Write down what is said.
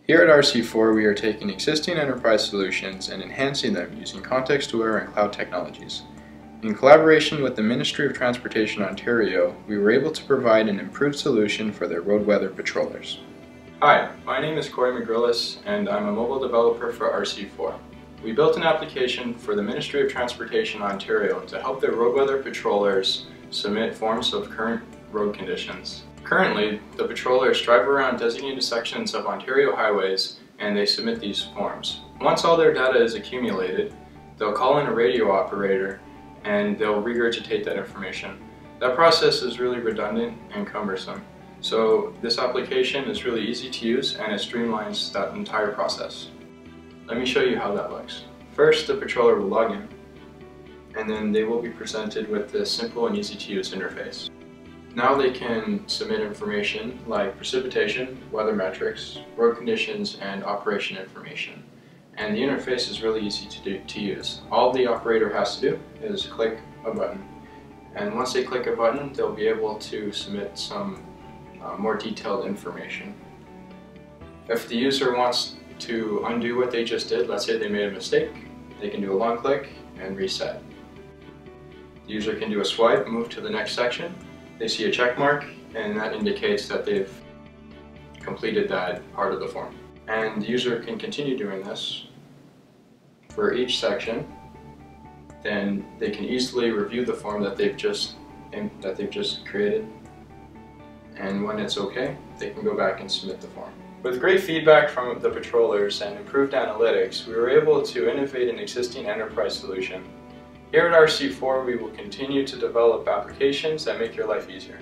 Here at RC4, we are taking existing enterprise solutions and enhancing them using context-aware and cloud technologies. In collaboration with the Ministry of Transportation Ontario, we were able to provide an improved solution for their road weather patrollers. Hi, my name is Corey McGrillis and I'm a mobile developer for RC4. We built an application for the Ministry of Transportation Ontario to help their road weather patrollers submit forms of current road conditions. Currently, the patrollers drive around designated sections of Ontario highways and they submit these forms. Once all their data is accumulated, they'll call in a radio operator and they'll regurgitate that information. That process is really redundant and cumbersome. So this application is really easy to use and it streamlines that entire process. Let me show you how that looks. First, the patroller will log in and then they will be presented with this simple and easy to use interface. Now they can submit information like precipitation, weather metrics, road conditions, and operation information. And the interface is really easy to use. All the operator has to do is click a button. And once they click a button, they'll be able to submit some more detailed information. If the user wants to undo what they just did, let's say they made a mistake, they can do a long click and reset. The user can do a swipe, move to the next section. They see a check mark and that indicates that they've completed that part of the form. And the user can continue doing this for each section. Then they can easily review the form that they've just created. And when it's okay, they can go back and submit the form. With great feedback from the patrollers and improved analytics, we were able to innovate an existing enterprise solution. Here at RC4, we will continue to develop applications that make your life easier.